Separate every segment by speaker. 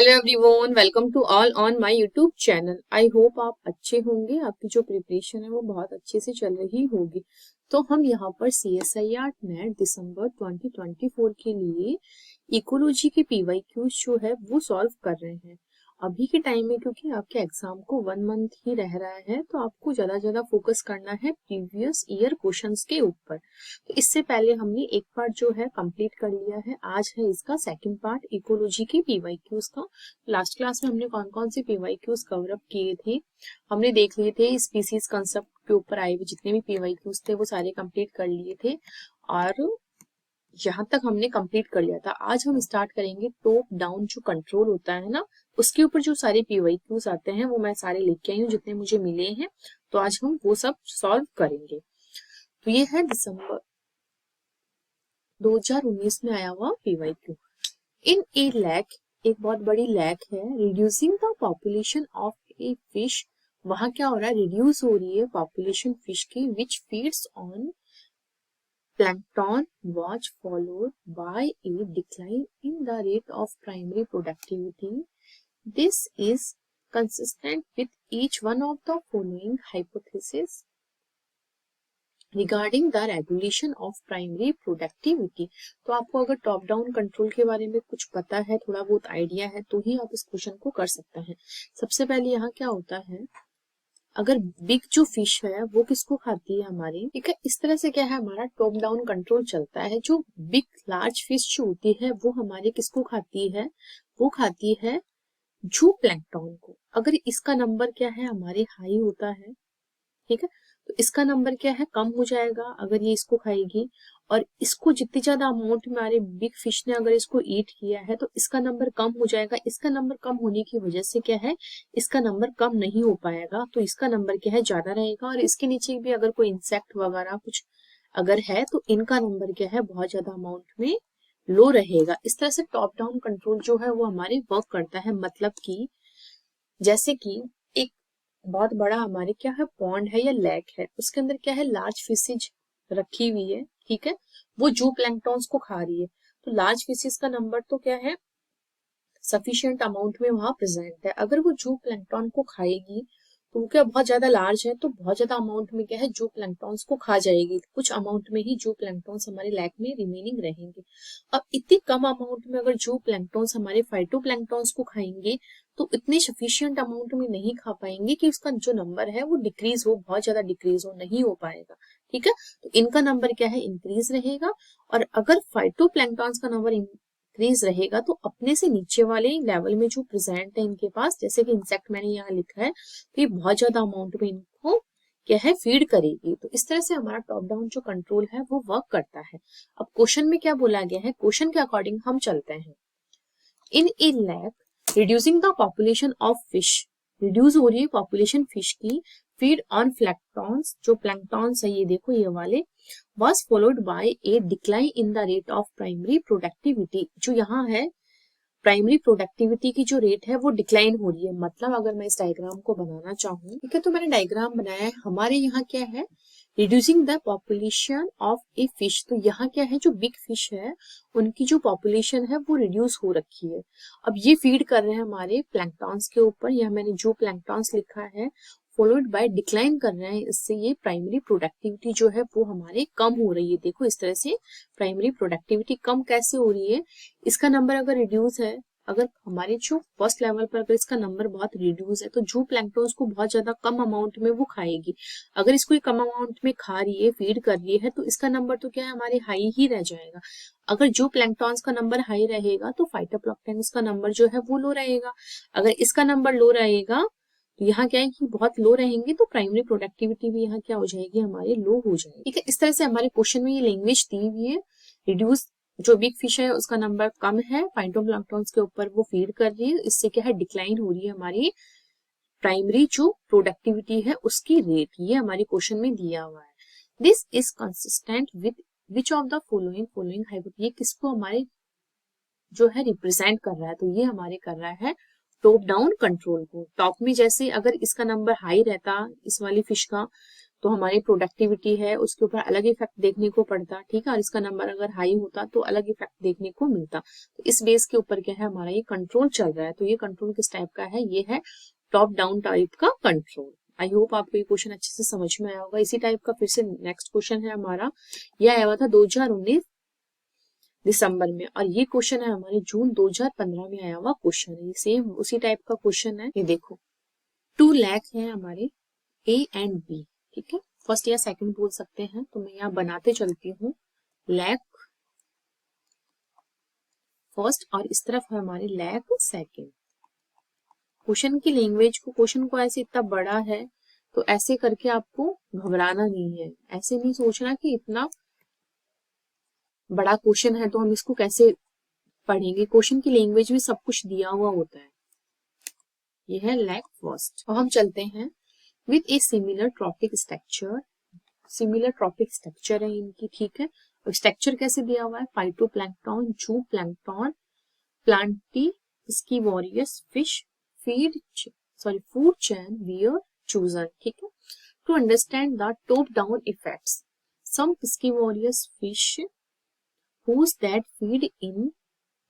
Speaker 1: Hello everyone, welcome to all on my YouTube channel. I hope आप अच्छे होंगे, आपकी जो प्रिपरेशन है वो बहुत अच्छे से चल रही होगी। तो हम यहाँ पर CSIR नेट दिसंबर 2024 के लिए इकोलॉजी के PYQs जो है वो सॉल्व कर रहे हैं। अभी के टाइम में क्योंकि आपके एग्जाम को 1 मंथ ही रह रहा है तो आपको ज्यादा फोकस करना है प्रीवियस ईयर क्वेश्चंस के ऊपर। तो इससे पहले हमने एक पार्ट जो है कंप्लीट कर लिया है, आज है इसका सेकंड पार्ट इकोलॉजी के PYQs का। लास्ट क्लास में हमने कौन कौन से PYQs कवर अप किए थे, हमने देख लिए थे। स्पीसीज कंसेप्ट के ऊपर आए हुए जितने भी PYQs थे वो सारे कंप्लीट कर लिए थे और यहाँ तक हमने कंप्लीट कर लिया था। आज हम स्टार्ट करेंगे टॉप डाउन जो कंट्रोल होता है ना, उसके ऊपर जो सारे PYQs आते हैं वो मैं सारे लेके आई हूँ जितने मुझे मिले हैं। तो आज हम वो सब सॉल्व करेंगे। तो ये है दिसंबर 2019 में आया हुआ PYQ। इन ए लैक, एक बहुत बड़ी लैक है, reducing the population of a fish. वहां क्या हो रहा है, रिड्यूस हो रही है पॉपुलेशन फिश की, which feeds on plankton was followed by a decline in the rate of primary productivity. This is consistent with each one of the following hypotheses regarding the regulation of primary productivity. तो आपको अगर top down control के बारे में कुछ पता है, थोड़ा बहुत आइडिया है, तो ही आप इस क्वेश्चन को कर सकते हैं। सबसे पहले यहाँ क्या होता है, अगर बिग जो फिश है वो किसको खाती है हमारी, ठीक है। इस तरह से क्या है, हमारा टॉप डाउन कंट्रोल चलता है। जो बिग लार्ज फिश जो होती है वो हमारे किसको खाती है, वो खाती है जू प्लैंकटन को। अगर इसका नंबर क्या है हमारे हाई होता है, ठीक है, तो इसका नंबर क्या है, कम हो जाएगा अगर ये इसको खाएगी। और इसको जितनी ज्यादा अमाउंट में हमारे बिग फिश ने अगर इसको ईट किया है तो इसका नंबर कम हो जाएगा। इसका नंबर कम होने की वजह से क्या है, इसका नंबर कम नहीं हो पाएगा, तो इसका नंबर क्या है, ज्यादा रहेगा। और इसके नीचे भी अगर कोई इंसेक्ट वगैरह कुछ अगर है तो इनका नंबर क्या है, बहुत ज्यादा अमाउंट में लो रहेगा। इस तरह से टॉप डाउन कंट्रोल जो है वो हमारे वर्क करता है। मतलब कि जैसे कि एक बहुत बड़ा हमारे क्या है, पॉन्ड है या लेक है, उसके अंदर क्या है, लार्ज फिशेज रखी हुई है, ठीक है, वो जू प्लैंकटॉन्स को खा रही है। तो लार्ज फिशेज का नंबर तो क्या है, सफिशिएंट अमाउंट में वहां प्रेजेंट है। अगर वो जू प्लैंकटॉन को खाएगी तो वो क्या बहुत ज्यादा लार्ज है, तो बहुत ज्यादा अमाउंट में क्या है, जू प्लैंकटॉन्स को खा जाएगी। कुछ अमाउंट में ही जू प्लैंकटॉन्स हमारे लेक में रिमेनिंग रहेंगे। अब इतनी कम अमाउंट में अगर जू प्लैंकटॉन्स हमारे फाइटो प्लैंकटॉन्स को खाएंगे तो इतने सफिशिएंट अमाउंट में नहीं खा पाएंगे कि उसका जो नंबर है वो डिक्रीज हो, बहुत ज्यादा डिक्रीज हो नहीं हो पाएगा, ठीक है। तो इनका नंबर क्या है, इंक्रीज रहेगा। और अगर फाइटो प्लैंकटॉन्स का नंबर इंक्रीज रहेगा तो अपने से नीचे वाले लेवल में जो प्रेजेंट है इनके पास, जैसे कि इंसेक्ट मैंने यहाँ लिखा है, तो ये बहुत ज्यादा अमाउंट में इनको क्या है, फीड करेगी। तो इस तरह से हमारा टॉप डाउन जो कंट्रोल है वो वर्क करता है। अब क्वेश्चन में क्या बोला गया है, क्वेश्चन के अकॉर्डिंग हम चलते हैं। In a lake reducing the population of fish, reduce हो रही है पॉपुलेशन फिश की, फीड ऑन प्लैंकटॉन्स, जो प्लैंकटॉन्स है ये देखो ये वाले, was followed by a decline in the rate of primary productivity। जो यहाँ है प्राइमरी प्रोडक्टिविटी की जो रेट है वो डिक्लाइन हो रही है। मतलब अगर मैं इस डायग्राम को बनाना चाहूँ, ठीक है, तो मैंने डायग्राम बनाया है। हमारे यहाँ क्या है, reducing the population of a fish. तो यहाँ क्या है, जो बिग फिश है उनकी जो पॉपुलेशन है वो रिड्यूस हो रखी है। अब ये फीड कर रहे हैं हमारे प्लैंकटॉन्स के ऊपर, यह मैंने जो प्लैंकटॉन्स लिखा है, फॉलोड बाय डिक्लाइन कर रहे हैं। इससे ये प्राइमरी प्रोडक्टिविटी जो है वो हमारे कम हो रही है। देखो इस तरह से प्राइमरी प्रोडक्टिविटी कम कैसे हो रही है, इसका नंबर अगर रिड्यूस है, अगर हमारे जो फर्स्ट लेवल पर अगर इसका नंबर बहुत रिड्यूस है तो जू प्लैंकटॉन्स को बहुत ज्यादा कम अमाउंट में वो खाएगी। अगर इसको कम अमाउंट में खा रही है, फीड कर रही है, तो इसका नंबर तो क्या है, हमारे हाई ही रह जाएगा। अगर जू प्लैंकटॉन्स का नंबर हाई रहेगा तो फाइटोप्लैंक्टन्स का नंबर जो है वो लो रहेगा। अगर इसका नंबर लो रहेगा तो यहाँ क्या है कि बहुत लो रहेंगे, तो प्राइमरी प्रोडक्टिविटी भी यहाँ क्या हो जाएगी, हमारे लो हो जाएगी, ठीक है। इस तरह से हमारे क्वेश्चन में ये लैंग्वेज दी हुई है। रिड्यूस, जो बिग फिश है उसका नंबर कम है, फाइटोप्लैंक्टन्स के ऊपर वो फीड कर रही है, इससे क्या है, डिक्लाइन हो रही है हमारी प्राइमरी जो प्रोडक्टिविटी है उसकी रेट। ये हमारे क्वेश्चन में दिया हुआ है। This is consistent with which of the following hypothesis. ये किसको हमारे जो है रिप्रेजेंट कर रहा है, तो ये हमारे कर रहा है टॉप डाउन कंट्रोल को। टॉप में जैसे अगर इसका नंबर हाई रहता इस वाली फिश का, तो हमारी प्रोडक्टिविटी है उसके ऊपर अलग इफेक्ट देखने को पड़ता, ठीक है, और इसका नंबर अगर हाई होता तो अलग इफेक्ट देखने को मिलता। तो इस बेस के ऊपर क्या है हमारा ये कंट्रोल चल रहा है। तो ये कंट्रोल किस टाइप का है, ये है टॉप डाउन टाइप का कंट्रोल। आई होप आपको ये क्वेश्चन अच्छे से समझ में आया होगा। इसी टाइप का फिर से नेक्स्ट क्वेश्चन है हमारा, यह आया हुआ था 2019 दिसंबर में, और ये क्वेश्चन है हमारे जून 2015 में आया हुआ क्वेश्चन है। सेम उसी टाइप का क्वेश्चन है। ये देखो 2 लाख है हमारे ए एंड बी, ठीक है, फर्स्ट या सेकंड बोल सकते हैं। तो मैं यहाँ बनाते चलती हूँ, लाख फर्स्ट और इस तरफ है हमारे लाख सेकंड। क्वेश्चन की लैंग्वेज को, क्वेश्चन को ऐसे इतना बड़ा है तो ऐसे करके आपको घबराना नहीं है, ऐसे नहीं सोचना कि इतना बड़ा क्वेश्चन है तो हम इसको कैसे पढ़ेंगे। क्वेश्चन की लैंग्वेज में सब कुछ दिया हुआ होता है। ये है लैक फर्स्ट। और हम चलते हैं with a similar trophic structure, similar trophic structure है इनकी, ठीक है। और स्ट्रक्चर कैसे दिया हुआ है, phytoplankton, zooplankton, planktivorous fish feed food chain were chosen, ठीक है। To understand the top down effects, some piscivorous fish whose that feed in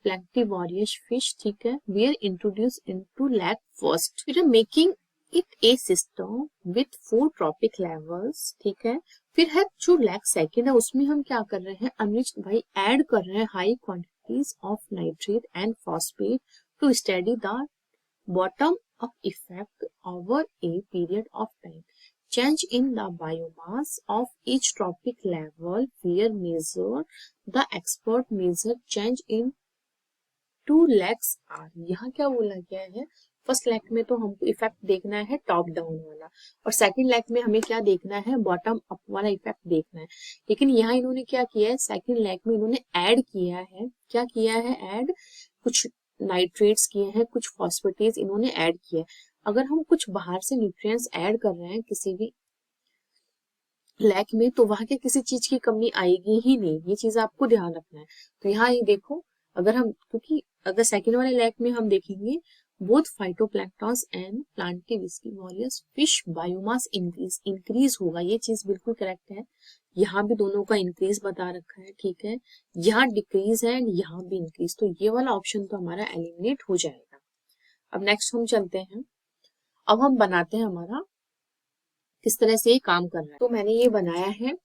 Speaker 1: planktivorious fish, ठीक है, were introduced into lake first, फिर making it a system with 4 tropic levels, ठीक है। फिर है जो lake second है उसमें हम क्या कर रहे हैं, अनिरुद्ध भाई ऐड कर रहे हैं high quantities of nitrate and phosphate to study the bottom up effect over a period of time, change in the biomass of each tropic level where measured, the expert measure change in 2 lakhs are। यहाँ क्या बोला गया है, first lack में तो हमको effect देखना है टॉप डाउन वाला, और सेकंड लैक में हमें क्या देखना है, बॉटम अप वाला इफेक्ट देखना है। लेकिन यहाँ इन्होंने क्या किया है, सेकंड लैक में इन्होंने ऐड किया है, क्या किया है ऐड, कुछ नाइट्रेट्स किए हैं, कुछ फॉस्फेटेज इन्होंने ऐड किया है। अगर हम कुछ बाहर से न्यूट्रिएंट्स ऐड कर रहे हैं किसी भी लैक में तो वहां के किसी चीज की कमी आएगी ही नहीं, ये चीज आपको ध्यान रखना है। तो यहाँ ये देखो, अगर हम, क्योंकि अगर सेकंड वाले लैक में हम देखेंगे both phytoplanktons and planktivorous fish biomass increase होगा, ये चीज बिल्कुल करेक्ट है। यहाँ भी दोनों का इंक्रीज बता रखा है, ठीक है, यहाँ डिक्रीज है एंड यहाँ भी इंक्रीज, तो ये वाला ऑप्शन तो हमारा एलिमिनेट हो जाएगा। अब नेक्स्ट हम चलते हैं, अब हम बनाते हैं हमारा किस तरह से ये काम कर रहा है। तो मैंने ये बनाया है,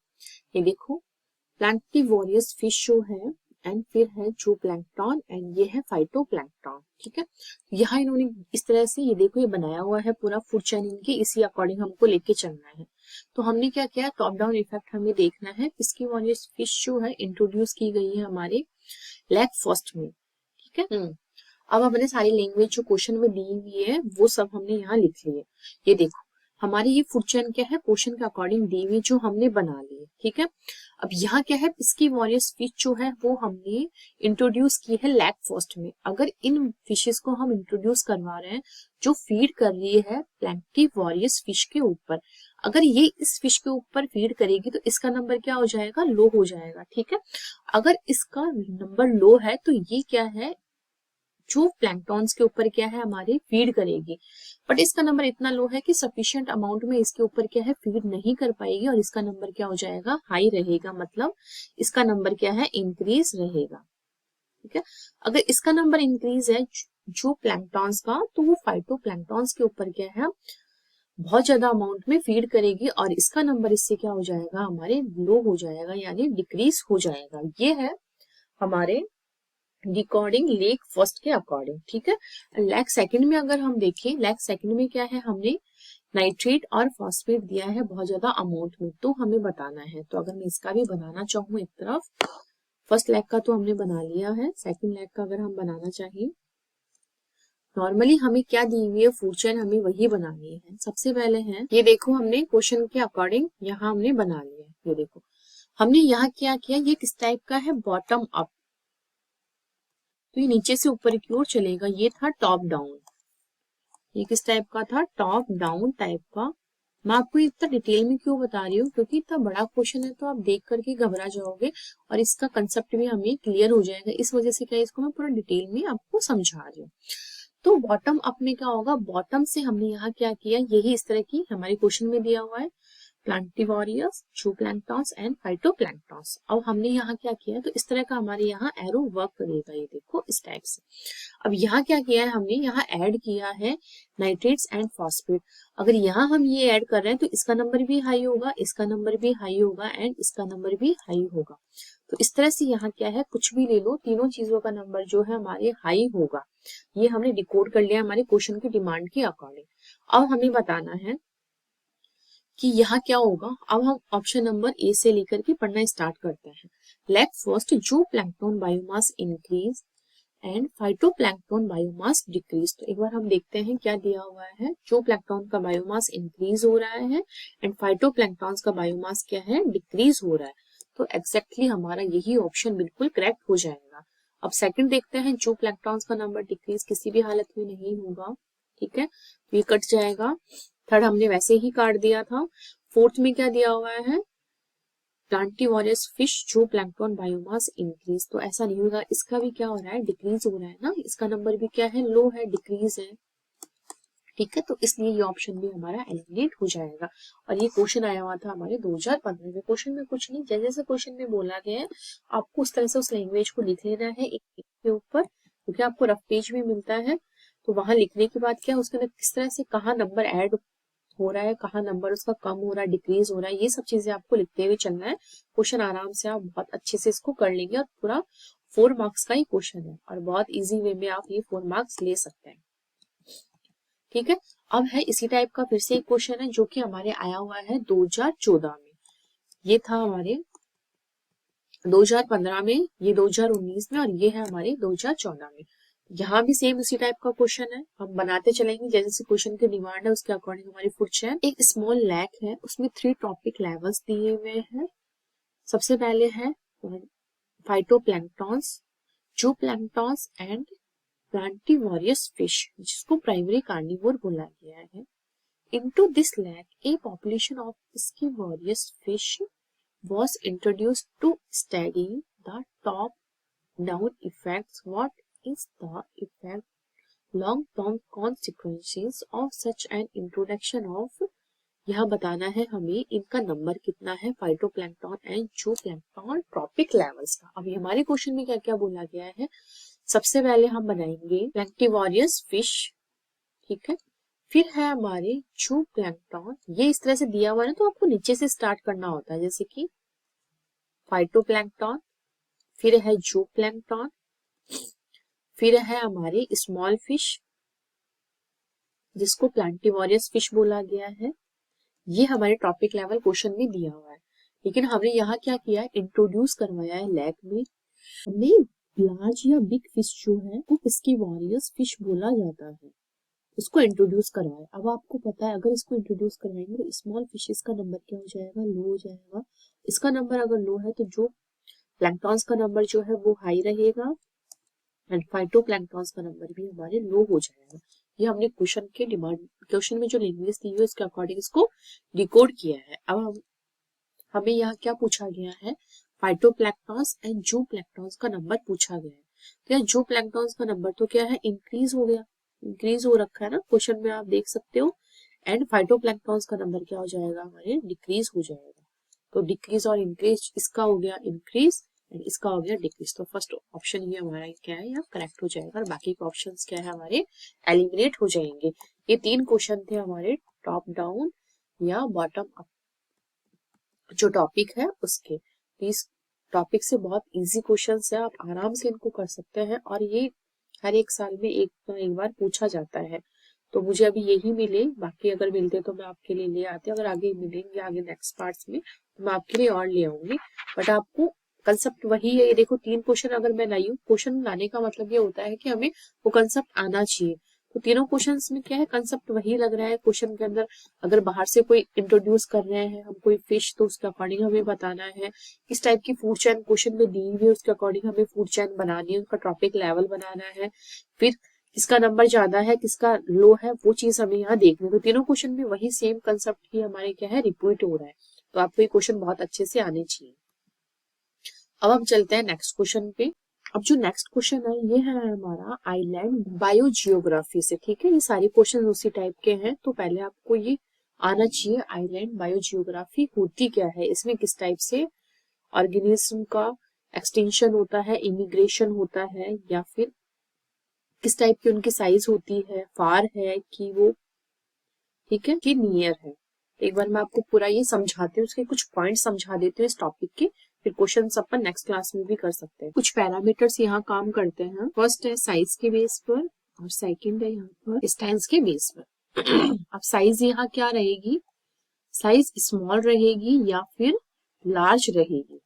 Speaker 1: ये देखो प्लांटिवोरियस फिश जो है एंड फिर है जो प्लैंक्टन एंड ये है फाइटोप्लैंक्टन, ठीक है। यहाँ इन्होंने इस तरह से ये देखो ये बनाया हुआ है पूरा फूड चेन इनके, इसी अकॉर्डिंग हमको लेके चलना है। तो हमने क्या किया, टॉप डाउन इफेक्ट हमें देखना है। इसकी वॉरियस फिश जो है इंट्रोड्यूस की गई है हमारे लैक फर्स्ट में, ठीक है। अब हमने सारी लैंग्वेज जो क्वेश्चन में दी हुई है वो सब हमने यहाँ लिख ली है। ये देखो हमारी ये फूड चेन क्या है, क्वेश्चन के अकॉर्डिंग दी हुई जो हमने बना ली है, ठीक है। अब यहाँ क्या है, इसकी वॉरियस फिश जो है वो हमने इंट्रोड्यूस की है लैक फर्स्ट में। अगर इन फिशेस को हम इंट्रोड्यूस करवा रहे हैं जो फीड कर रही है प्लैंटिवोरियस फिश के ऊपर, अगर ये इस फिश के ऊपर फीड करेगी तो इसका नंबर क्या हो जाएगा, लो हो जाएगा, ठीक है। अगर इसका नंबर लो है तो ये क्या है, जो प्लैंक्टॉन्स के ऊपर क्या है हमारे फीड करेगी, बट इसका नंबर इतना लो है कि सफिशिएंट अमाउंट में इसके ऊपर क्या है फीड नहीं कर पाएगी और इसका नंबर क्या हो जाएगा, हाई रहेगा, मतलब इसका नंबर क्या है, इंक्रीज रहेगा, ठीक है। अगर इसका नंबर इंक्रीज है जो प्लैंक्टॉन्स का, तो वो फाइटोप्लैंक्टॉन्स के ऊपर क्या है बहुत ज्यादा अमाउंट में फीड करेगी और इसका नंबर इससे क्या हो जाएगा, हमारे लो हो जाएगा, यानी डिक्रीज हो जाएगा। ये है हमारे रिकॉर्डिंग लेक फर्स्ट के अकॉर्डिंग, ठीक है। लैक सेकंड में अगर हम देखें, लैक सेकंड में क्या है, हमने नाइट्रेट और फॉस्फेट दिया है बहुत ज्यादा अमाउंट में, तो हमें बताना है। तो अगर मैं इसका भी बनाना चाहूँ एक तरफ, फर्स्ट लैक का तो हमने बना लिया है, सेकंड लैक का अगर हम बनाना चाहिए, नॉर्मली हमें क्या दी हुई है फूड चेन, हमें वही बनानी है। सबसे पहले है ये देखो हमने क्वेश्चन के अकॉर्डिंग यहाँ हमने बना लिया है। ये देखो हमने यहाँ क्या किया, ये किस टाइप का है, बॉटम अप, तो ये नीचे से ऊपर की ओर चलेगा, ये था टॉप डाउन। ये किस टाइप का था, टॉप डाउन टाइप का। मैं आपको इतना डिटेल में क्यों बता रही हूँ, क्योंकि इतना बड़ा क्वेश्चन है तो आप देख करके घबरा जाओगे और इसका कंसेप्ट भी हमें क्लियर हो जाएगा, इस वजह से क्या इसको मैं पूरा डिटेल में आपको समझा रही हूँ। तो बॉटम अप में क्या होगा, बॉटम से हमने यहाँ क्या किया, यही इस तरह की हमारे क्वेश्चन में दिया हुआ है प्लांटिवोरियस, जूप्लैंक्टन्स एंड फाइटोप्लैंक्टन्स। अब हमने यहाँ क्या किया है, तो इस तरह का हमारे यहाँ एरो वर्क करेगा, ये देखो इस टाइप से। अब यहाँ क्या किया है हमने, यहाँ ऐड किया है नाइट्रेट्स एंड फॉस्फेट। अगर यहाँ हम ये ऐड कर रहे हैं तो इसका नंबर भी हाई होगा, इसका नंबर भी हाई होगा एंड इसका नंबर भी हाई होगा। तो इस तरह से यहाँ क्या है, कुछ भी ले लो, तीनों चीजों का नंबर जो है हमारे हाई होगा। ये हमने डिकोड कर लिया हमारे क्वेश्चन की डिमांड के अकॉर्डिंग। अब हमें बताना है कि यहाँ क्या होगा। अब हम ऑप्शन नंबर ए से लेकर के पढ़ना स्टार्ट करते हैं। Let first जूप्लैंक्टन biomass increase and phytoplankton biomass decrease. तो एक बार हम देखते हैं क्या दिया हुआ है। जूप्लैंक्टन का बायोमास इंक्रीज हो रहा है एंड फाइटोप्लैंक्टन का बायोमास क्या है, डिक्रीज हो रहा है। तो एग्जैक्टली हमारा यही ऑप्शन बिल्कुल करेक्ट हो जाएगा। अब सेकंड देखते हैं, जूप्लैंक्टन का नंबर डिक्रीज किसी भी हालत में नहीं होगा, ठीक है, तो ये कट जाएगा। थर्ड हमने वैसे ही काट दिया था। फोर्थ में क्या दिया हुआ है, प्लांटिवोरियस फिश जूप्लैंक्टन बायोमास इंक्रीज। तो ऐसा नहीं होगा, इसका भी क्या हो रहा है, डिक्रीज हो रहा है ना, इसका नंबर भी क्या है, लो है, डिक्रीज है, ठीक है। तो इसलिए ये ऑप्शन भी हमारा एलिमिनेट हो जाएगा। और ये क्वेश्चन आया हुआ था हमारे 2015 में। क्वेश्चन में कुछ नहीं, जैसे जैसे क्वेश्चन में बोला गया है आपको उस तरह से उस लैंग्वेज को लिख लेना है एक के ऊपर, क्योंकि आपको रफ पेज भी मिलता है। तो वहां लिखने के बाद क्या, उसके अंदर किस तरह से कहाँ नंबर ऐड हो रहा है, कहाँ नंबर उसका कम हो रहा है, डिक्रीज हो रहा है, ये सब चीजें आपको लिखते हुए चलना है। क्वेश्चन आराम से आप बहुत अच्छे से इसको कर लेंगे और पूरा 4 मार्क्स का ही क्वेश्चन है और बहुत इजी वे में आप ये 4 मार्क्स ले सकते हैं, ठीक है। अब है इसी टाइप का फिर से एक क्वेश्चन है जो कि हमारे आया हुआ है 2014 में। ये था हमारे 2015 में, ये 2019 में और ये है हमारे 2014 में। यहाँ भी सेम उसी टाइप का क्वेश्चन है, हम बनाते चलेंगे जैसे जैसे क्वेश्चन की डिमांड है उसके अकॉर्डिंग हमारी फूड चेन। एक स्मॉल लैक है, उसमें 3 टॉपिक लेवल्स दिए हुए हैं। सबसे पहले है फाइटोप्लैंक्टन्स, जूप्लैंक्टन्स एंड प्लांटिवोरियस फिश, जिसको प्राइमरी कार्निवोर बोला गया है। Into this lake, a population of piscivorous fish was introduced to study the top-down effects. What is the effect, long-term consequences of such an introduction of? यह बताना है हमें इनका number कितना है, फाइटोप्लैंक्टन एंड जूप्लैंक्टन ट्रॉपिक लेवल्स का। अभी हमारे क्वेश्चन में क्या क्या बोला गया है, सबसे पहले हम बनाएंगे प्लैंटिवोरियस फिश, ठीक है। फिर है हमारे जूप्लैंक्टन, ये इस तरह से दिया हुआ है ना, तो आपको नीचे से स्टार्ट करना होता है, जैसे कि फाइटोप्लैंक्टन, फिर है जूप्लैंक्टन, फिर है हमारे स्मॉल फिश जिसको प्लांटिवोरियस फिश बोला गया है। ये हमारे टॉपिक लेवल क्वेश्चन में दिया हुआ है, लेकिन हमने यहाँ क्या किया है, इंट्रोड्यूस करवाया है लैक में। हमने लार्ज या बिग फिश जो है वो पिस्किवोरियस फिश बोला जाता है, उसको इंट्रोड्यूस करवाए। अब आपको पता है अगर इसको इंट्रोड्यूस करवाएंगे तो स्मॉल फिशेस का नंबर क्या हो जाएगा, लो हो जाएगा। इसका नंबर अगर लो है तो जो प्लैंक्टन्स का नंबर जो है वो हाई रहेगा एंड फाइटोप्लैंक्टन्स का नंबर भी हमारे लो हो जाएगा। ये हमने क्वेश्चन के डिमांड, क्वेश्चन में जो लैंग्वेज दी है उसके अकॉर्डिंग इसको डिकोड किया है। अब हमें यहाँ क्या पूछा गया है, फाइटोप्लैंक्टन्स एंड जूप्लैंक्टन्स का नंबर पूछा गया है। तो यहाँ जूप्लैंक्टन्स का नंबर तो क्या है, इंक्रीज हो गया, इंक्रीज हो रखा है ना क्वेश्चन में, आप देख सकते हो। एंड फाइटोप्लैंक्टन्स का नंबर क्या हो जाएगा, हमारे डिक्रीज हो जाएगा। तो डिक्रीज और इंक्रीज, इसका हो गया इंक्रीज एंड इसका हो गया डिक्रीज। तो फर्स्ट ऑप्शन ये हमारा क्या है, यहाँ करेक्ट हो जाएगा और बाकी के ऑप्शंस क्या है हमारे एलिमिनेट हो जाएंगे। ये 3 क्वेश्चन थे हमारे टॉप डाउन या बॉटम अप जो टॉपिक है उसके। इस टॉपिक से बहुत इजी क्वेश्चंस है, आप आराम से इनको कर सकते हैं और ये हर एक साल में एक बार पूछा जाता है। तो मुझे अभी यही मिले, बाकी अगर मिलते तो मैं आपके लिए ले आती, अगर आगे मिलेंगे आगे नेक्स्ट पार्ट्स में तो मैं आपके लिए और ले आऊंगी। बट आपको कंसेप्ट वही है, ये देखो 3 क्वेश्चन अगर मैं लाई हूँ, क्वेश्चन लाने का मतलब ये होता है कि हमें वो कंसेप्ट आना चाहिए। तो तीनों क्वेश्चंस में क्या है, कंसेप्ट वही लग रहा है। क्वेश्चन के अंदर अगर बाहर से कोई इंट्रोड्यूस कर रहे हैं हम कोई फिश, तो उसके अकॉर्डिंग हमें बताना है। इस टाइप की फूड चेन क्वेश्चन में दी हुई है, उसके अकॉर्डिंग हमें फूड चेन बनानी है, उसका टॉपिक लेवल बनाना है। फिर किसका नंबर ज्यादा है किसका लो है वो चीज हमें यहाँ देखनी। तो तीनों क्वेश्चन में वही सेम कंसेप्ट ही हमारे क्या है, रिपीट हो रहा है। तो आपको ये क्वेश्चन बहुत अच्छे से आने चाहिए। अब हम चलते हैं नेक्स्ट क्वेश्चन पे। अब जो नेक्स्ट क्वेश्चन है ये है हमारा आइलैंड बायोजियोग्राफी से, ठीक है। ये सारे क्वेश्चन उसी टाइप के हैं, तो पहले आपको ये आना चाहिए आइलैंड बायोजियोग्राफी होती क्या है, इसमें किस टाइप से ऑर्गेनिज्म का एक्सटेंशन होता है, इमिग्रेशन होता है, या फिर किस टाइप की उनकी साइज होती है, फार है कि वो, ठीक है, कि नियर है। एक बार मैं आपको पूरा ये समझाती हूँ, उसके कुछ पॉइंट समझा देती हूँ इस टॉपिक के, फिर क्वेश्चन अपन नेक्स्ट क्लास में भी कर सकते हैं। कुछ पैरामीटर्स यहाँ काम करते हैं। फर्स्ट है साइज के बेस पर और सेकंड है यहाँ पर डिस्टेंस के बेस पर। अब साइज यहाँ क्या रहेगी, साइज स्मॉल रहेगी या फिर लार्ज रहेगी,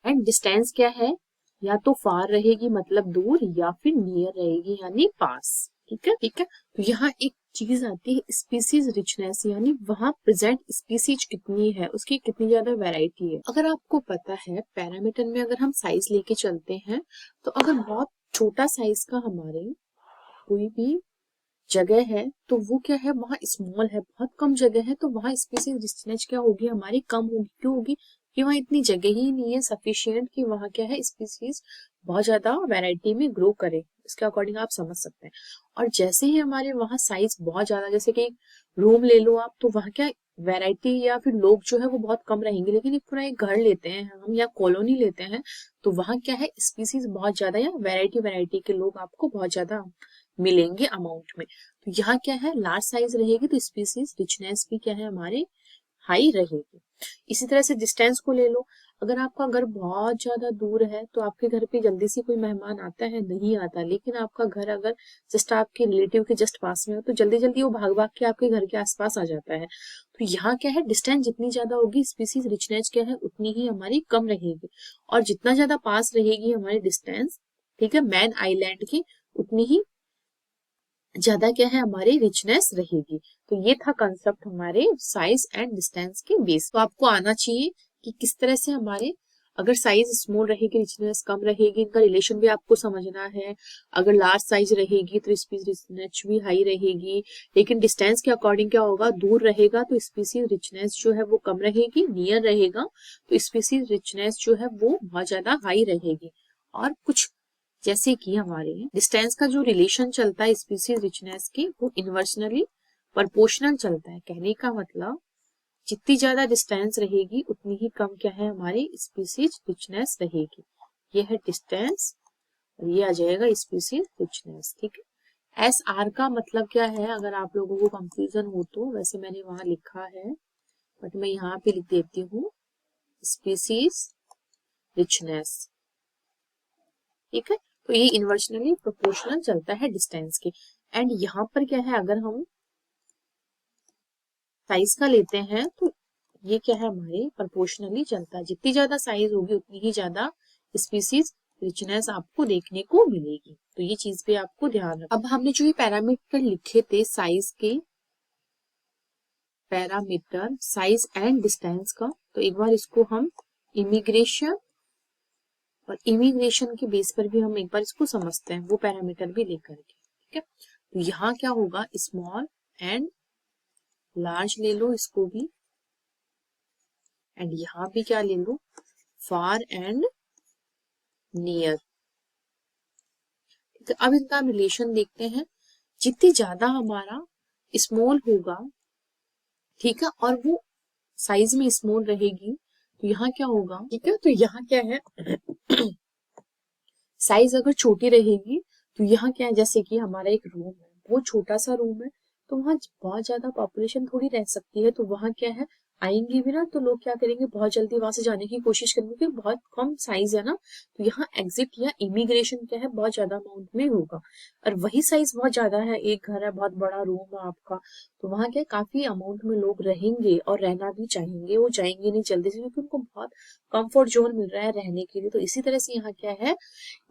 Speaker 1: एंड डिस्टेंस क्या है, या तो फार रहेगी मतलब दूर, या फिर नियर रहेगी यानी पास। ठीक है, ठीक है। तो यहाँ एक चीज आती है स्पीसीज रिचनेस, यानी वहां प्रेजेंट स्पीसीज कितनी है, उसकी कितनी ज्यादा वैरायटी है। अगर आपको पता है पैरामीटर में अगर हम साइज लेके चलते हैं, तो अगर बहुत छोटा साइज का हमारे कोई भी जगह है तो वो क्या है, वहाँ स्मॉल है, बहुत कम जगह है, तो वहाँ स्पीसीज रिचनेस क्या होगी हमारी, कम होगी। क्यों होगी, कि वहाँ इतनी जगह ही नहीं है सफिशिएंट कि वहाँ क्या है स्पीसीज बहुत ज्यादा वैरायटी में ग्रो करे। इसके अकॉर्डिंग आप समझ सकते हैं। और जैसे ही हमारे वहाँ साइज बहुत ज्यादा, जैसे कि रूम ले लो आप, तो वहाँ क्या वैरायटी या फिर लोग जो है वो बहुत कम रहेंगे। लेकिन एक पूरा एक घर लेते हैं हम या कॉलोनी लेते हैं, तो वहाँ क्या है स्पीसीज बहुत ज्यादा या वैरायटी के लोग आपको बहुत ज्यादा मिलेंगे अमाउंट में। तो यहाँ क्या है लार्ज साइज रहेगी तो स्पीसीज रिचनेस भी क्या है हमारे हाई रहेगी। इसी तरह से डिस्टेंस को ले लो, अगर आपका घर बहुत ज्यादा दूर है तो आपके घर पे जल्दी से कोई मेहमान आता है, नहीं आता। लेकिन आपका घर अगर जस्ट आपके रिलेटिव के जस्ट पास में हो, तो जल्दी जल्दी वो भाग भाग के आपके घर के आसपास आ जाता है। तो यहाँ क्या है डिस्टेंस जितनी ज्यादा होगी स्पीसीज रिचनेस क्या है उतनी ही हमारी कम रहेगी। और जितना ज्यादा पास रहेगी हमारी डिस्टेंस, ठीक है, मैन आइलैंड की, उतनी ही ज्यादा क्या है हमारी रिचनेस रहेगी। तो ये था कंसेप्ट हमारे साइज एंड डिस्टेंस के बेस। तो आपको आना चाहिए कि किस तरह से हमारे अगर साइज स्मॉल रहेगी रिचनेस कम रहेगी, इनका रिलेशन भी आपको समझना है। अगर लार्ज साइज रहेगी तो स्पीसीज रिचनेस भी हाई रहेगी, लेकिन डिस्टेंस के अकॉर्डिंग क्या होगा, दूर रहेगा तो स्पीसीज रिचनेस जो है वो कम रहेगी, नियर रहेगा तो स्पीसीज रिचनेस जो है वो बहुत ज्यादा हाई रहेगी। और कुछ जैसे कि हमारे डिस्टेंस का जो रिलेशन चलता है स्पीसीज रिचनेस के, वो इन्वर्सनली प्रोपोर्शनल चलता है। कहने का मतलब जितनी ज्यादा डिस्टेंस रहेगी उतनी ही कम क्या है हमारी स्पीसीज रिचनेस रहेगी। ये है डिस्टेंस और ये आ जाएगा स्पीसीज रिचनेस। ठीक है। एस आर का मतलब क्या है, अगर आप लोगों को कंफ्यूजन हो तो, वैसे मैंने वहां लिखा है बट मैं यहाँ पे लिख देती हूँ स्पीसीज रिचनेस। ठीक है। तो ये इन्वर्सनली प्रोपोर्शनल चलता है डिस्टेंस के। एंड यहाँ पर क्या है, अगर हम साइज का लेते हैं तो ये क्या है हमारे प्रोपोर्शनली चलता है। जितनी ज्यादा साइज होगी उतनी ही ज्यादा स्पीसीज रिचनेस आपको देखने को मिलेगी। तो ये चीज भी आपको ध्यान रखना। अब हमने जो ये पैरामीटर लिखे थे साइज के, पैरामीटर साइज एंड डिस्टेंस का, तो एक बार इसको हम इमिग्रेशन और इमिग्रेशन के बेस पर भी हम एक बार इसको समझते हैं, वो पैरामीटर भी लेकर के। ठीक है। तो यहाँ क्या होगा, स्मॉल एंड लार्ज ले लो इसको भी, एंड यहाँ भी क्या ले लो, फार एंड नियर। तो अब इनका रिलेशन देखते हैं। जितनी ज्यादा हमारा स्मॉल होगा, ठीक है, और वो साइज में स्मॉल रहेगी, तो यहाँ क्या होगा, ठीक है, तो यहाँ क्या है साइज अगर छोटी रहेगी तो यहाँ क्या है, जैसे कि हमारा एक रूम है, वो छोटा सा रूम है, तो वहाँ बहुत ज्यादा पॉपुलेशन थोड़ी रह सकती है। तो वहाँ क्या है आएंगे भी ना, तो लोग क्या करेंगे बहुत जल्दी वहां से जाने की कोशिश करेंगे क्योंकि बहुत कम साइज है ना। तो यहाँ एग्जिट या इमिग्रेशन क्या है बहुत ज्यादा अमाउंट में होगा। और वही साइज बहुत ज्यादा है, एक घर है, बहुत बड़ा रूम है आपका, तो वहाँ क्या काफी अमाउंट में लोग रहेंगे और रहना भी चाहेंगे, वो जाएंगे नहीं जल्दी से क्योंकि उनको बहुत कंफर्ट जोन मिल रहा है रहने के लिए। तो इसी तरह से यहाँ क्या है,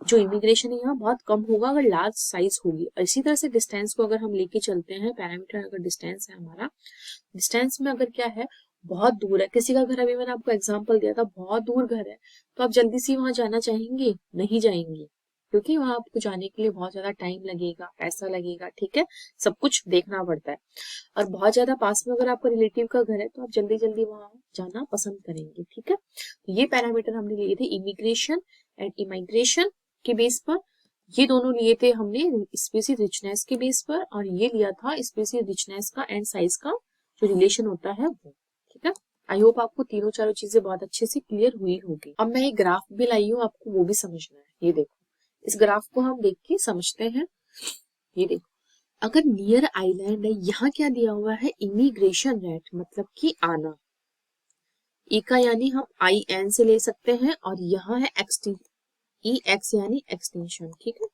Speaker 1: जो इमिग्रेशन है यहाँ बहुत कम होगा अगर लार्ज साइज होगी। और इसी तरह से डिस्टेंस को अगर हम लेके चलते हैं, पैरामीटर अगर डिस्टेंस है हमारा, डिस्टेंस में अगर क्या है बहुत दूर है किसी का घर, अभी मैंने आपको एग्जांपल दिया था बहुत दूर घर है, तो आप जल्दी से वहां जाना चाहेंगे, नहीं जाएंगे, क्योंकि वहां आपको जाने के लिए बहुत ज्यादा टाइम लगेगा, पैसा लगेगा, ठीक है, सब कुछ देखना पड़ता है। और बहुत ज्यादा पास में अगर आपका रिलेटिव का घर है तो आप जल्दी जल्दी वहां जाना पसंद करेंगे। ठीक है। तो ये पैरामीटर हमने लिए थे इमिग्रेशन एंड इमाइग्रेशन के बेस पर। ये दोनों लिए थे हमने स्पीसीज रिचनेस के बेस पर, और ये लिया था स्पीसीज रिचनेस का एंड साइज का जो रिलेशन होता है वो। ठीक है, आई होप आपको तीनों चारों चीजें बहुत अच्छे से क्लियर हुई होगी। अब मैं एक ग्राफ भी लाई हूँ, आपको वो भी समझना है। ये देखो, इस ग्राफ को हम देख के समझते हैं। ये देखो, अगर नियर आइलैंड है, यहाँ क्या दिया हुआ है, इमिग्रेशन रेट, मतलब कि आना। ई का यानी हम IN से ले सकते हैं, और यहाँ है EX यानी एक्सटेंशन। ठीक है,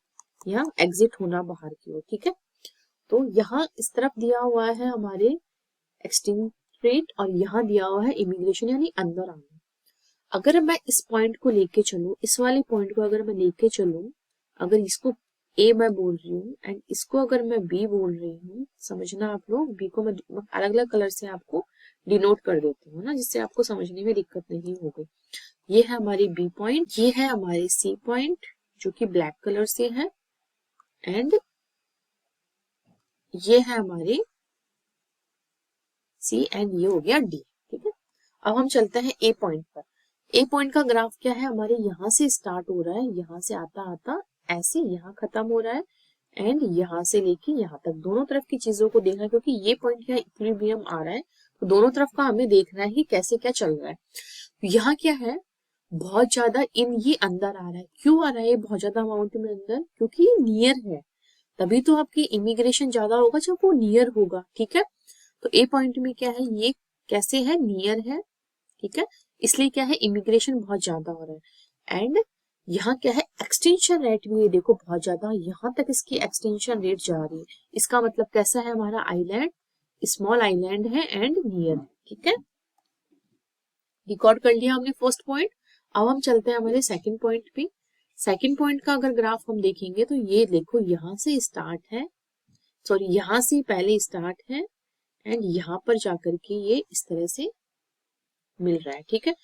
Speaker 1: यहाँ एग्जिट होना बाहर की ओर। ठीक है, तो यहाँ इस तरफ दिया हुआ है हमारे एक्सटेंशन रेट, और यहाँ दिया हुआ है इमिग्रेशन यानी अंदर आना। अगर मैं इस पॉइंट को लेके चलूं, इस वाले पॉइंट को अगर मैं लेके चलूं, अगर इसको A मैं बोल रही हूँ एंड इसको अगर मैं B बोल रही हूँ, समझना आप लोग, B को मैं अलग अलग कलर से आपको डिनोट कर देती हूँ ना, जिससे आपको समझने में दिक्कत नहीं होगी। ये है हमारी B पॉइंट, ये है हमारी C पॉइंट जो कि ब्लैक कलर से है, एंड ये है हमारी C, एंड ये हो गया D। ठीक है, अब हम चलते हैं A पॉइंट पर। A पॉइंट का ग्राफ क्या है, हमारे यहाँ से स्टार्ट हो रहा है, यहाँ से आता आता ऐसे यहाँ खत्म हो रहा है, एंड यहाँ से लेके यहाँ तक दोनों तरफ की चीजों को देखना है, क्योंकि ये पॉइंट यहाँ इक्विलिब्रियम आ रहा है, तो दोनों तरफ का हमें देखना है कि कैसे क्या चल रहा है। तो यहाँ क्या है, बहुत ज्यादा इन ये अंदर आ रहा है। क्यों आ रहा है बहुत ज्यादा अमाउंट में अंदर, क्योंकि ये नियर है, तभी तो आपकी इमिग्रेशन ज्यादा होगा जब वो नियर होगा। ठीक है, तो A पॉइंट में क्या है, ये कैसे है, नियर है। ठीक है, इसलिए क्या है, इमिग्रेशन बहुत ज्यादा हो रहा है। एंड यहाँ क्या है, एक्सटेंशन रेट भी देखो बहुत ज्यादा, यहाँ तक इसकी एक्सटेंशन रेट जा रही है। इसका मतलब कैसा है, हमारा आइलैंड स्मॉल आइलैंड है एंड नियर है। ठीक है, रिकॉर्ड कर लिया हमने फर्स्ट पॉइंट। अब हम चलते हैं हमारे सेकंड पॉइंट पे। सेकंड पॉइंट का अगर ग्राफ हम देखेंगे तो ये देखो, यहाँ से स्टार्ट है, सॉरी यहाँ से पहले स्टार्ट है, एंड यहाँ पर जाकर के ये इस तरह से मिल रहा है। ठीक है,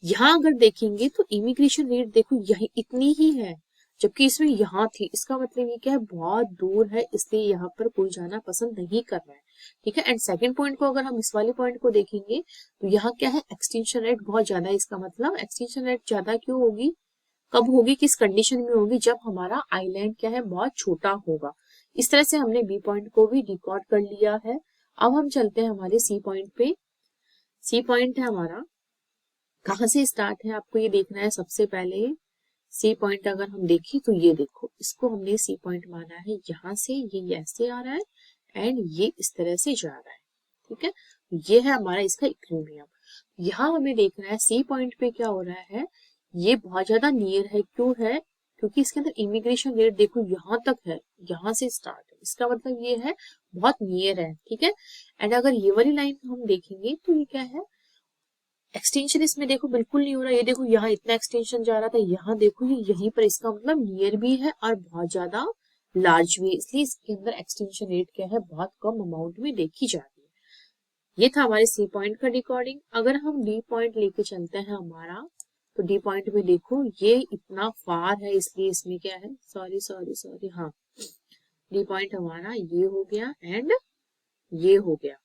Speaker 1: यहाँ अगर देखेंगे तो इमिग्रेशन रेट देखो यही इतनी ही है, जबकि इसमें यहाँ थी। इसका मतलब ये क्या है, बहुत दूर है, इसलिए यहाँ पर कोई जाना पसंद नहीं कर रहा है। ठीक है, एंड सेकंड पॉइंट को अगर हम इस वाले पॉइंट को देखेंगे तो यहाँ क्या है, एक्सटेंशन रेट बहुत ज्यादा है। इसका मतलब एक्सटेंशन रेट ज्यादा क्यों होगी, कब होगी, किस कंडीशन में होगी, जब हमारा आइलैंड क्या है, बहुत छोटा होगा। इस तरह से हमने B पॉइंट को भी रिकॉर्ड कर लिया है। अब हम चलते हैं हमारे C पॉइंट पे। C पॉइंट है हमारा, कहाँ से स्टार्ट है आपको ये देखना है। सबसे पहले C पॉइंट अगर हम देखें तो ये देखो, इसको हमने C पॉइंट माना है, यहाँ से ये ऐसे आ रहा है एंड ये इस तरह से जा रहा है। ठीक है, ये है हमारा इसका इक्विलिब्रियम। यहाँ हमें देखना है C पॉइंट पे क्या हो रहा है, ये बहुत ज्यादा नियर है। क्यों है, क्योंकि इसके अंदर इमिग्रेशन रेट देखो यहाँ तक है, यहाँ से स्टार्ट है, इसका मतलब ये है बहुत नियर है। ठीक है, एंड अगर ये वाली लाइन हम देखेंगे तो ये क्या है, एक्सटेंशन इसमें देखो बिल्कुल नहीं हो रहा। ये देखो यहाँ इतना एक्सटेंशन जा रहा था, यहाँ देखो ये यहीं पर, इसका मतलब नियर भी है और बहुत ज्यादा लार्ज भी है, इसलिए इसके अंदर एक्सटेंशन रेट क्या है, बहुत कम अमाउंट में देखी जा रही है। ये था हमारे C पॉइंट का रिकॉर्डिंग। अगर हम D पॉइंट लेके चलते हैं हमारा, तो D पॉइंट में देखो ये इतना फार है, इसलिए इसमें क्या है, सॉरी हाँ, D पॉइंट हमारा ये हो गया एंड ये हो गया।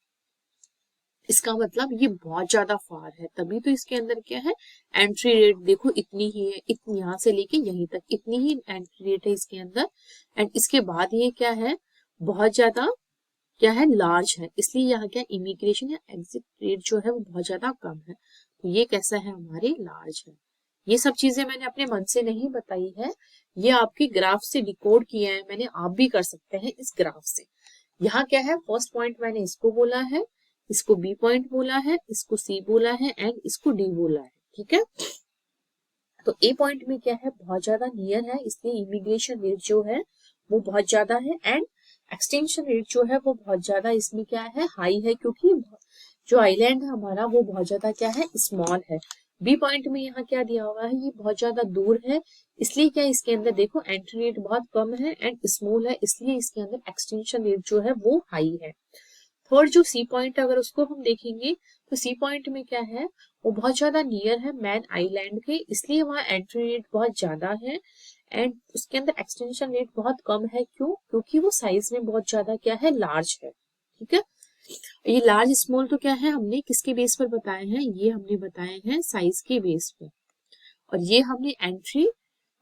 Speaker 1: इसका मतलब ये बहुत ज्यादा फार है, तभी तो इसके अंदर क्या है, एंट्री रेट देखो इतनी ही है, इतनी यहाँ से लेके यहीं तक इतनी ही एंट्री रेट है इसके अंदर। एंड इसके बाद ये क्या है, बहुत ज्यादा क्या है, लार्ज है, इसलिए यहाँ क्या इमिग्रेशन या एग्जिट रेट जो है वो बहुत ज्यादा कम है। तो ये कैसा है, हमारे लार्ज है। ये सब चीजें मैंने अपने मन से नहीं बताई है, ये आपके ग्राफ से डिकोड किया है मैंने, आप भी कर सकते हैं इस ग्राफ से। यहाँ क्या है, फर्स्ट पॉइंट मैंने इसको बोला है, इसको B पॉइंट बोला है, इसको C बोला है एंड इसको D बोला है। ठीक है, तो A पॉइंट में क्या है, बहुत ज्यादा नियर है, इसलिए इमिग्रेशन रेट जो है वो बहुत ज्यादा है, एंड एक्सटेंशन रेट जो है वो बहुत ज्यादा इसमें क्या है, हाई है, क्योंकि जो आइलैंड है हमारा वो बहुत ज्यादा क्या है, स्मॉल है। B पॉइंट में यहाँ क्या दिया हुआ है, ये बहुत ज्यादा दूर है, इसलिए क्या इसके अंदर देखो एंट्री रेट बहुत कम है एंड स्मॉल है, इसलिए इसके अंदर एक्सटेंशन रेट जो है वो हाई है। थर्ड जो C पॉइंट अगर उसको हम देखेंगे तो C पॉइंट में क्या है, वो बहुत ज्यादा नियर है मैन आइलैंड के, इसलिए वहाँ एंट्री रेट बहुत ज्यादा है एंड उसके अंदर एक्सटेंशन रेट बहुत कम है। क्यों, क्योंकि वो साइज में बहुत ज्यादा क्या है, लार्ज है। ठीक है, ये लार्ज स्मॉल तो क्या है, हमने किसके बेस पर बताए हैं, ये हमने बताए हैं साइज के बेस पर, और ये हमने एंट्री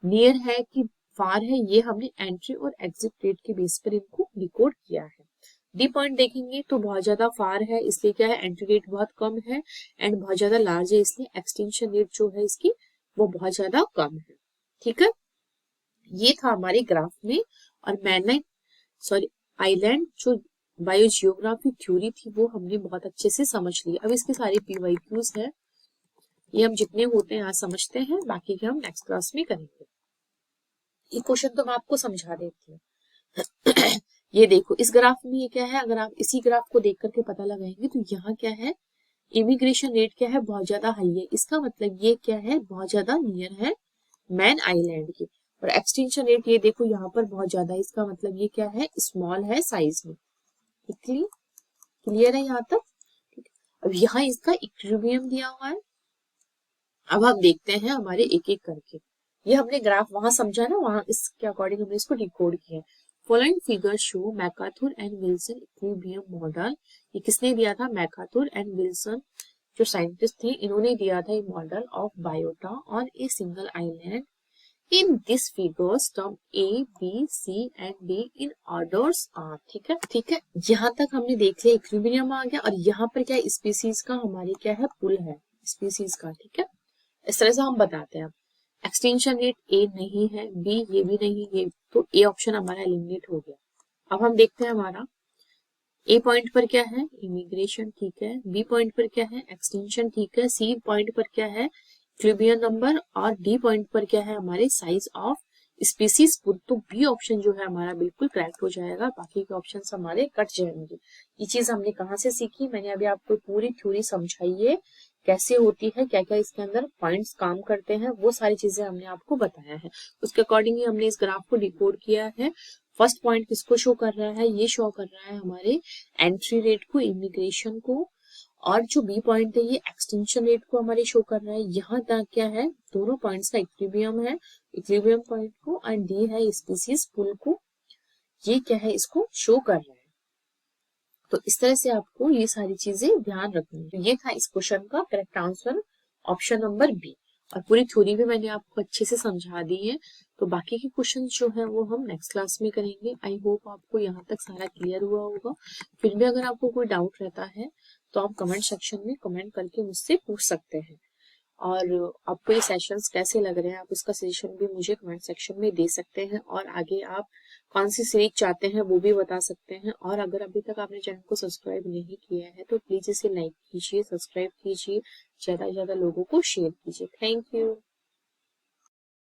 Speaker 1: नियर है कि फार है ये हमने एंट्री और एग्जिट रेट के बेस पर इनको डिकोड किया है। डी पॉइंट देखेंगे तो बहुत ज्यादा फार है इसलिए क्या है एंट्री रेट बहुत कम है, एंड बहुत ज्यादा लार्ज है इसलिए एक्सटेंशन रेट जो है इसकी वो बहुत ज्यादा कम है। ठीक है, ये था हमारे ग्राफ में। और आइलैंड जो बायोजियोग्राफी थ्योरी थी वो हमने बहुत अच्छे से समझ ली। अब इसके सारे पीवाईक्यूज है, ये हम जितने होते हैं आज समझते हैं, बाकी के हम नेक्स्ट क्लास में करेंगे। ये क्वेश्चन तो मैं आपको समझा देती हूँ। ये देखो इस ग्राफ में ये क्या है, अगर आप इसी ग्राफ को देख करके पता लगाएंगे तो यहाँ क्या है, इमिग्रेशन रेट क्या है, बहुत ज्यादा हाई है। इसका मतलब ये क्या है, बहुत ज्यादा नियर है मैन आइलैंड के। और एक्सटेंशन रेट ये देखो यहाँ पर बहुत ज्यादा है, इसका मतलब ये क्या है, स्मॉल है साइज में। क्लियर है यहाँ तक? अब यहाँ इसका इक्विलिब्रियम दिया हुआ है। अब हम देखते हैं हमारे एक एक करके। ये हमने ग्राफ वहां समझा ना, वहां इसके अकॉर्डिंग हमने इसको डिकोड किया है। Following figure show MacArthur and Wilson equilibrium model. ये किसने दिया था, मैकार्थर एंड विल्सन जो साइंटिस्ट थे, इन्होंने दिया था ये model of biota on a single island. In this figures term A B C and D in orders are. ठीक है, यहाँ तक हमने देख लिया, इक्विलिब्रियम आ गया। और यहाँ पर क्या स्पीसीज का हमारे क्या है, पुल है स्पीसीज का। ठीक है, इस तरह से हम बताते हैं। एक्सटेंशन रेट ए नहीं है, बी ये भी नहीं, ये तो ए ऑप्शन हमारा एलिमिनेट हो गया। अब हम देखते हैं हमारा ए पॉइंट पर क्या है, इमिग्रेशन, ठीक है। बी पॉइंट पर क्या है, एक्सटेंशन, ठीक है। सी पॉइंट पर क्या है, इक्विलिब्रियम नंबर। और डी पॉइंट पर क्या है, हमारे साइज ऑफ स्पीसीज पुल। तो बी ऑप्शन जो है हमारा बिल्कुल करेक्ट हो जाएगा, बाकी के ऑप्शन हमारे कट जाएंगे। ये चीज हमने कहाँ से सीखी, मैंने अभी आपको पूरी थ्योरी समझाई है कैसे होती है, क्या क्या इसके अंदर पॉइंट्स काम करते हैं, वो सारी चीजें हमने आपको बताया है। उसके अकॉर्डिंग ही हमने इस ग्राफ को डिकोड किया है। फर्स्ट पॉइंट किसको शो कर रहा है, ये शो कर रहा है हमारे एंट्री रेट को, इमिग्रेशन को। और जो बी पॉइंट है ये एक्सटेंशन रेट को हमारे शो कर रहा है। यहाँ तक क्या है, दोनों पॉइंट्स का इक्विलिब्रियम है, इक्विलिब्रियम पॉइंट को, एंड डी है स्पीसीज पुल को, ये क्या है इसको शो कर रहा है। तो इस तरह से आपको ये सारी चीजें ध्यान रखनी है। तो ये था इस क्वेश्चन का correct answer, option number B. और पूरी थ्योरी भी मैंने आपको अच्छे से समझा दी है। तो बाकी के क्वेश्चन जो है वो हम नेक्स्ट क्लास में करेंगे। आई होप आपको यहाँ तक सारा क्लियर हुआ होगा। फिर भी अगर आपको कोई डाउट रहता है तो आप कमेंट सेक्शन में कमेंट करके मुझसे पूछ सकते हैं। और आपको ये सेशंस कैसे लग रहे हैं, आप उसका सजेशन भी मुझे कमेंट सेक्शन में दे सकते हैं। और आगे आप कौन सी सीरीज चाहते हैं वो भी बता सकते हैं। और अगर अभी तक आपने चैनल को सब्सक्राइब नहीं किया है तो प्लीज इसे लाइक कीजिए, सब्सक्राइब कीजिए, ज्यादा से ज्यादा लोगों को शेयर कीजिए। Thank you.